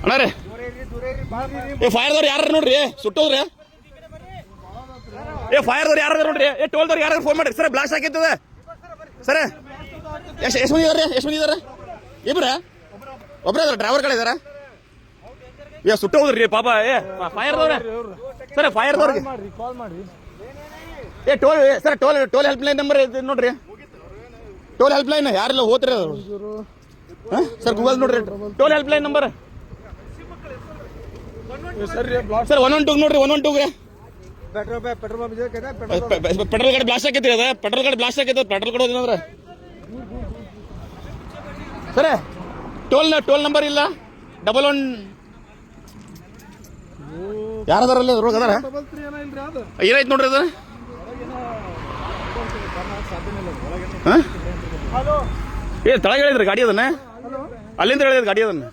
ಅಣ್ಣ ರೀ ಫೈರ್ದವ್ರು ಯಾರು ನೋಡ್ರಿ ಸುಟ್ಟೋದ್ರಿ ಫೈರ್ದವ್ರು ಯಾರು ನೋಡ್ರಿ ಟೋಲ್ದವ್ರು ಯಾರು ಫೋನ್ ಮಾಡ್ರಿ ಸರ್ ಬ್ಲಾಸ್ಟ್ ಆಗಿರ್ತದೆ ಸರ್ ಎಷ್ಟು ಮಂದಿ ಇದಾರೆ ಎಷ್ಟು ಮಂದಿ ಇದಾರೆ ಇಬ್ರ ಒಬ್ರ ಇದಾರೆ ಡ್ರೈವರ್ಗಳಿದಾರ ಸುಟ್ಟೋದ್ರಿ ಪಾಪ ಫೈರ್ದವ್ರೆ ಸರ್ ಫೈರ್ದವ್ರಿಗೆ toll sir toll help line number ನೋಡ್ರಿ ಟೋಲ್ ಹೆಲ್ಪ್ ಲೈನ್ ಯಾರೆಲ್ಲ ಹೋತ್ರಿ ಸರ್ ಗೂಗಲ್ ನೋಡ್ರಿ toll help line number sir 112 ನೋಡ್ರಿ 112 ರೀ ಪೆಟ್ರೋಲ್ ಗಾಡಿ ಬ್ಲಾಸ್ಟ್ ಆಕೈತಿ ಅದ ಪೆಟ್ರೋಲ್ ಗಾಡಿ ಬ್ಲಾಸ್ಟ್ ಆಕೈತಿ ಪೆಟ್ರೋಲ್ ಕೊಡೋದೇನಂದ್ರ ಸರ್ ಟೋಲ್ ನಂಬರ್ ಇಲ್ಲ 11 ಯಾರದಾರಲ್ಲಿ ರೋಗ ಅದಾರ ಏನಾಯ್ತು ನೋಡ್ರಿ ಅದ ತಳಗ ಹೇಳಿದ್ರಿ ಗಾಡಿ ಅದನ್ನ ಅಲ್ಲಿಂದ ಹೇಳಿದ್ರಿ ಗಾಡಿ ಅದನ್ನ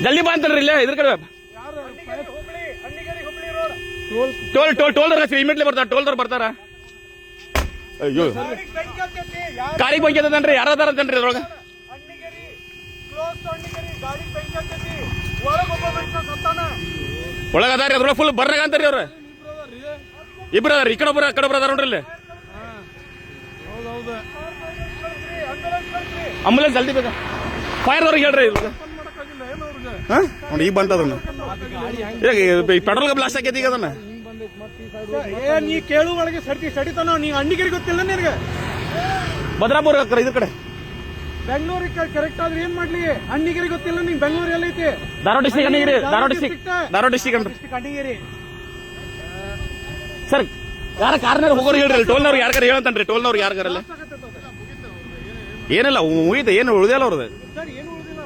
ಜಲ್ದಿ ಬಾ ಅಂತಾರ್ರಿ ಇಲ್ಲೇ ಇದ್ರ ಕಡೆ ಟೋಲ್ದವ್ರ ಇಮಿಡಿಯೇಟ್ಲಿ ಬರ್ತಾರ ಟೋಲ್ದವ್ರು ಬರ್ತಾರ ಅಯ್ಯೋ ಗಾಡಿಗೆ ಬಂಕ್ ಅಂತನ್ರಿ ಯಾರದಾರ ಅಂತನ್ರಿ ಅದ್ರೊಳಗ ಒಳಗದಾರಿ ಅದ್ರೊಳಗೆ ಫುಲ್ ಬರ್ರಾಗ ಅಂತಾರಿ ಅವ್ರ ಇಬ್ರು ಅದಾರ ಈ ಕಡೆ ಒಬ್ಬರ ಕಡೆ ಒಬ್ಬರ ಅದಾರ ನೋಡ್ರಿ ಇಲ್ಲಿ ಆಂಬುಲೆನ್ಸ್ ಜಲ್ದಿ ಬೇಕಾ ಫೈರ್ದವ್ರಿಗೆ ಹೇಳ್ರಿ ನೋಡಿ ಈಗ ಬಂತದನ್ನ ಪೆಟ್ರೋಲ್ ಬ್ಲಾಸ್ಟ್ ಆಗೈತಿ ಈಗ ಅದನ್ನ ನೀ ಕೇಳು ಒಳಗೆ ಸಡಿತಾನ ನೀ ಅಣ್ಣಿಗರಿಗೆ ಗೊತ್ತಿಲ್ಲ ನಿನಗೆ ಭದ್ರಾಪುರ ಇದ್ರ ಕಡೆ ಬೆಂಗಳೂರಿಗೆ ಕರೆಕ್ಟ್ ಆದ್ರೆ ಏನ್ ಮಾಡ್ಲಿ ಅಣ್ಣಿಗರಿಗೆ ಗೊತ್ತಿಲ್ಲ ನೀನ್ ಬೆಂಗಳೂರು ಎಲ್ಲೈತಿ Dharwad district Annigeri Dharwad district Annigeri sir ಯಾರ ಕಾರ್ನಾರ ಹೋಗೋರು ಹೇಳ್ರಿ ಟೋಲ್ನವ್ರು ಯಾರ್ಗಾರ ಹೇಳಂತನ್ರಿ ಟೋಲ್ನವ್ರು ಯಾರ್ಗಾರಲ್ಲ ಏನಿಲ್ಲ ಮುಗಿತ ಏನು ಉಳಿದಿಲ್ಲ ಅವ್ರದ್ದು ಸರ್ ಏನು ಉಳಿದಿಲ್ಲ